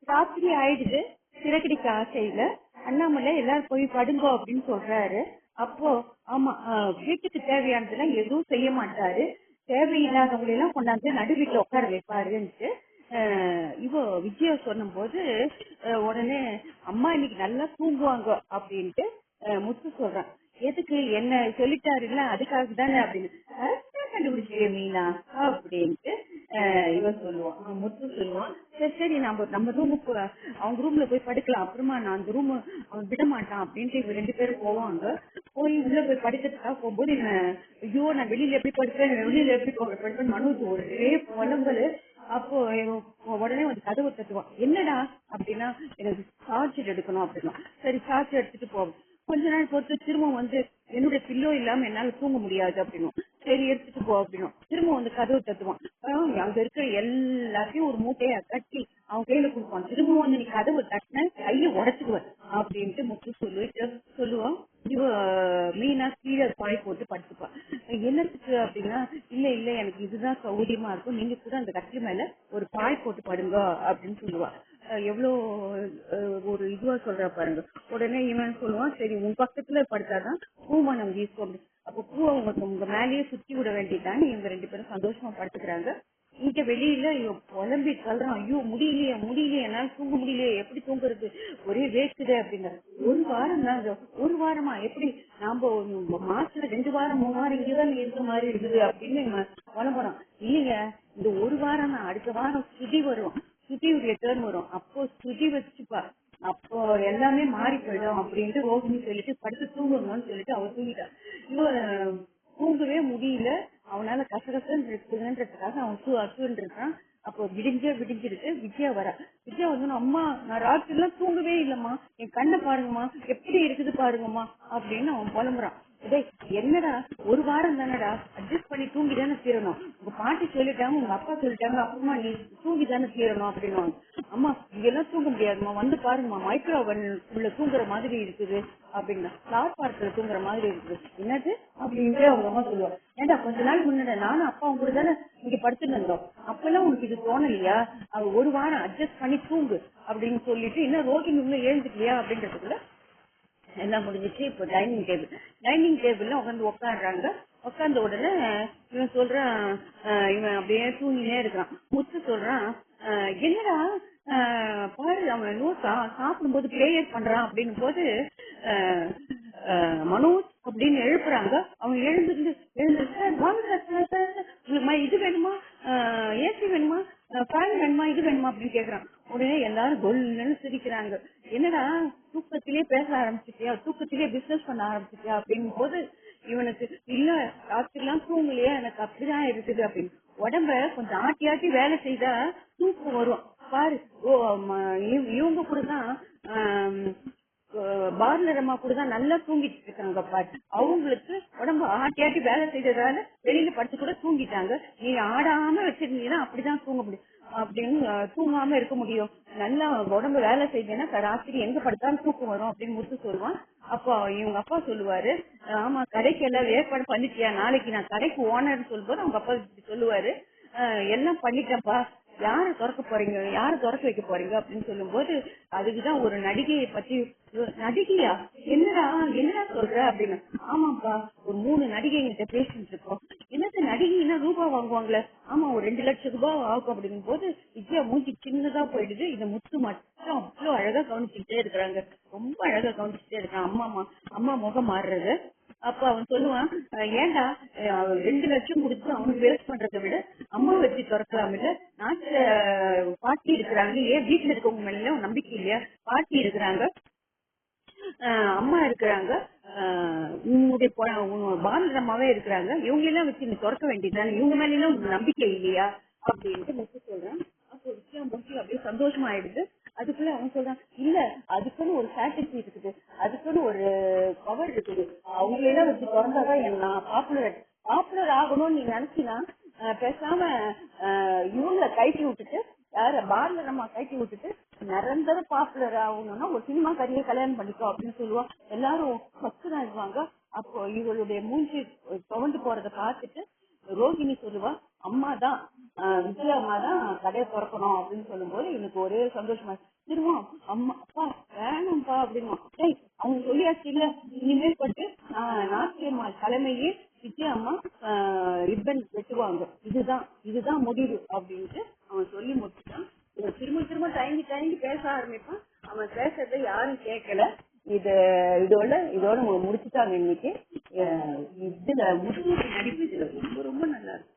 ராத்திரி ஆயிடுது. சிறகடிக்க ஆசையில அண்ணாமலை எல்லாரும் போய் படுங்கோ அப்படின்னு சொல்றாரு. அப்போ ஆமா, வீட்டுக்கு தேவையானதெல்லாம் எதுவும் செய்ய மாட்டாரு. தேவையில்லாதவங்களை எல்லாம் கொண்டாந்து நடு வீட்டுல உட்கார வைப்பாருன்ட்டு இவ விஜயா சொன்னும் போது உடனே அம்மா இன்னைக்கு நல்லா தூங்குவாங்க அப்படின்ட்டு முத்து சொல்றான். எதுக்கு என்ன சொல்லிட்டாருல்ல அதுக்காக தானே அப்படின்னு. கரெக்டா கண்டுபிடிச்சிருக்க மீனா அப்படின்ட்டு இவன் சொல்லுவான், முத்து சொல்லுவான். சரி சரி நம்ம ரூமுக்கு அவங்க ரூம்ல போய் படுக்கலாம், அப்புறமா நான் அந்த ரூம் அவன் விட மாட்டான் அப்படின்ட்டு இவங்க 2 பேரும் போவாங்க. போய் உள்ள போய் படுக்கிறதுக்காக போகும்போது ஐயோ நான் வெளியில எப்படி படுப்பேன், வெளியில எப்படி படுப்பேன் மனோஜ் ஒரே புலம்பல். அப்போ உடனே வந்து கதவை தட்டுவான். என்னடா அப்படின்னா, எனக்கு சார்ஜர் எடுக்கணும் அப்படின்னா. சரி சார்ஜர் எடுத்துட்டு போவோம். கொஞ்ச நாள் பொறுத்து திரும்ப வந்து என்னுடைய பில்லோ இல்லாம என்னால தூங்க முடியாது அப்படின்னும். சரி எடுத்துட்டு போ அப்படின்னும். திரும்ப வந்து கதவை தட்டுவான். அங்க இருக்கிற எல்லாத்தையும் ஒரு மூட்டையா கட்டி அவன் கையில கொடுப்பான். திரும்ப வந்து நீ கதவை தட்டின கையை உடச்சுக்குவேன் அப்படின்ட்டு முத்து சொல்லுவான். இவ மீனா கீழே பாய் போட்டு படுத்துப்பா. என்னத்துக்கு அப்படின்னா, இல்ல இல்ல எனக்கு இதுதான் சௌகரியமா இருக்கும், நீங்க கூட அந்த கட்டில் மேல ஒரு பாய் போட்டு படுங்க அப்படின்னு சொல்லுவா. எவ்வளவு ஒரு இதுவா சொல்றா பாருங்க. உடனே இவன் சொல்லுவான், சரி உன் பக்கத்துல படுத்தாதான் பூமணம் வீசும். அப்ப பூவை உங்க மேலேயே சுத்தி விட வேண்டியதான்னு இவங்க 2 பேரும் சந்தோஷமா படுத்துக்கிறாங்க. இங்க வெளியில புலம்பி தள்ளுறான். ஐயோ முடியலையே முடியலையே, என்னால தூங்க முடியலையே, எப்படி தூங்குறது, ஒரே வேக்குது அப்படிங்கிற. ஒரு வாரம் தான், ஒரு வாரமா எப்படி நாம மாசத்துல 2 வாரம் 3 வாரம் இங்கதான் இருக்கிற மாதிரி இருக்குது அப்படின்னு புலம்புறோம். இல்லைங்க, இந்த ஒரு வாரம் தான், அடுத்த வாரம் சுதி வரும், சுதியுடைய டேர்ன் வரும், அப்போ சுதி வச்சுப்பா, அப்போ எல்லாமே மாறி போயிடும் அப்படின்ட்டு ரோஹிணி சொல்லிட்டு படுத்து தூங்கணும்னு சொல்லிட்டு அவ தூங்கிட்டா. இவன் தூங்கவே முடியல. அவனால கசகசன்னு இருக்குதுன்றதுக்காக அவன் அசுன்னு இருக்கான். அப்போ விடிஞ்சிருக்கு. விஜயா வரா. விஜயா வந்து, அம்மா நான் ராத்திரி எல்லாம் தூங்கவே இல்லம்மா, என் கண்ணை பாருங்கம்மா எப்படி இருக்குது பாருங்கம்மா அப்படின்னு அவன் புலம்புறான். டேய் என்னடா, ஒரு வாரம் தானடா, அட்ஜஸ்ட் பண்ணி தூங்கி தானே தீரணும், உங்க பாட்டி சொல்லிட்டாங்க, உங்க அப்பா சொல்லிட்டாங்க, அப்புறமா நீ தூங்கி தானே தீரணும் அப்படின்னு. அம்மா இங்கெல்லாம் தூங்க முடியாதுமா, வந்து பாருங்கம்மா, மைக்ரோவன் உள்ள தூங்குற மாதிரி இருக்குது அப்படின்னா, ஃபிளார் பார்க்கல தூங்குற மாதிரி இருக்குது. என்னது அப்படின்ட்டு அவங்க அம்மா சொல்லுவாங்க. ஏன்டா கொஞ்ச நாள் முன்னாடி நானும் அப்பா கூட தானே இங்க படுத்துட்டு இருந்தோம், அப்பெல்லாம் உனக்கு இது தோணலையா, அது ஒரு வாரம் அட்ஜஸ்ட் பண்ணி தூங்கு அப்படின்னு சொல்லிட்டு, இன்னும் ரோஹிணி இன்னும் எழுந்துக்கலையா அப்படின்றதுக்குள்ள எல்லாம் முடிஞ்சிச்சு. இப்போ டைனிங் டேபிள்ல உட்காந்து உட்காடுறாங்க. உட்காந்த உடனே இவன் சொல்றான், இவன் அப்படியே தூங்கினே இருக்கிறான். முத்து சொல்றான், என்னடா பாரு அவன் சாப்பிடும்போது பிரேயர் பண்றான் அப்படின்னு போது மனோஜ் அப்படின்னு எழுப்புறாங்க. அவங்க எழுந்துட்டு இது வேணுமா, ஏசி வேணுமா, ஃபேன் வேணுமா, இது வேணுமா அப்படின்னு கேக்குறான். உடனே எல்லாரும் கொல்லுன்னு சிரிக்கிறாங்க. என்னடா தூக்கத்திலே பேச ஆரம்பிச்சிட்டியா, தூக்கத்திலே பிசினஸ் பண்ண ஆரம்பிச்சிட்டியா அப்படிங்கும் போது இவனுக்கு, இல்ல ராத்திரி எல்லாம் தூங்கலையா, எனக்கு அப்படிதான் இருக்குது அப்படின்னு. உடம்ப கொஞ்சம் ஆட்டி ஆட்டி வேலை செய்தா தூக்கம் வரும் பாரு. இவங்க கூடதான் பார்லர் அம்மா கூட தான் நல்லா தூங்கிட்டு இருக்காங்க பாட்டு. அவங்களுக்கு உடம்பு ஆட்டி ஆட்டி வேலை செய்ததால வெளியில படுத்து கூட தூங்கிட்டாங்க. நீ ஆடாம வச்சிருந்தீங்கன்னா அப்படிதான் தூங்க முடியும் அப்படின்னு, தூங்காம இருக்க முடியும். நல்லா உடம்பு வேலை செய்தேன்னா ராத்திரி எங்க படுத்தாலும் தூக்கம் வரும் அப்படின்னு முத்து சொல்லுவான். அப்போ இவங்க அப்பா சொல்லுவாரு, ஆமா கடைக்கு எல்லாம் ஏற்பாடு பண்ணிட்டியா, நாளைக்கு நான் கடைக்கு ஓனர்னு சொல்லும்போது அவங்க அப்பா சொல்லுவாரு, எல்லாம் பண்ணிட்டேன்ப்பா, யாரு திறக்க போறீங்க, யாரு திறக்க வைக்க போறீங்க அப்படின்னு சொல்லும் போது, அதுக்குதான் ஒரு நடிகையை பத்தி. நடிகையா, என்னடா என்னடா சொல்ற அப்படின்னு. ஆமாப்பா, ஒரு 3 நடிகைகிட்ட பேசிட்டு இருக்கோம். என்னது நடிகைன்னா ரூபா வாங்குவாங்களே, ஆமா ஒரு 2 லட்சம் ரூபாய் ஆகும் அப்படிங்கும் போது விஜயா மூஞ்சி சின்னதா போயிடுது. இந்த முத்து மட்டும் அவ்வளவு அழகா கவனிச்சுட்டே இருக்கிறாங்க. ரொம்ப அழகா கவனிச்சுட்டே இருக்கான் அம்மா முகம் மாறுறது. அப்ப அவன் சொல்லுவான், ஏண்டா 2 லட்சம் கொடுத்து அவனுக்கு வேஸ்ட் பண்றதை விட அம்மா வச்சு திறக்கலாம் இல்ல, நாட்டுல பாட்டி இருக்கிறாங்க, ஏன் வீட்டுல இருக்கவங்க மேல நம்பிக்கை இல்லையா, பாட்டி இருக்கிறாங்க, அம்மா இருக்கிறாங்க, உன்னுடைய பாரதம்மாவே இருக்கிறாங்க, இவங்களெல்லாம் வச்சு நீ திறக்க வேண்டியதுதானே, இவங்க மேல எல்லாம் உங்களுக்கு நம்பிக்கை இல்லையா அப்படின்ட்டு முத்து சொல்றான். அப்போ விஷயம் முக்கியம் அப்படியே சந்தோஷமா ஆயிடுது. அதுக்குள்ள அவன் சொல்றான், இல்ல அதுக்குன்னு ஒரு ஸ்ட்ராட்டஜி இருக்குது, அதுக்குன்னு ஒரு பவர் இருக்குது, அவங்களெல்லாம் வச்சு திறந்தாதான் நான் பாப்புலர் ஆகணும்னு நீ நினைச்சினா பேசாம இவங்கள கைட்டி விட்டுட்டு, யார பார்லரம்மா கைட்டி விட்டுட்டு நிரந்தர பாப்புலர் ஆகணும்னா ஒரு சினிமா கதையை கல்யாணம் பண்ணிக்கோ அப்படின்னு சொல்லுவா. எல்லாரும் ஃபர்ஸ்ட் தான் இருப்பாங்க. அப்போ இவளுடைய மூஞ்சி துவண்டு போறத பார்த்துட்டு ரோஹிணி சொல்லுவா, அம்மா தான் விஜய் அம்மா தான் கடையை திறக்கணும் அப்படின்னு சொல்லும்போது எனக்கு ஒரே சந்தோஷமா திரும்ப அம்மா அப்பா வேணாம்ப்பா அப்படின்னு அவங்க சொல்லியாச்சு இல்ல இனிமேல் பட்டு நாட்டியம்மா தலைமையே விஜய் அம்மா ரிப்பன் வெட்டுவாங்க, இதுதான் முடிவு அப்படின்ட்டு அவன் சொல்லி முடிச்சுட்டான். திரும்ப திரும்ப தயங்கி தயங்கி பேச ஆரம்பிப்பான். அவன் பேசுறத யாரும் கேட்கல. இதோட முடிச்சுட்டாங்க இன்னைக்கு. இதுல நடிப்பு இதுல ரொம்ப ரொம்ப நல்லா இருக்கு.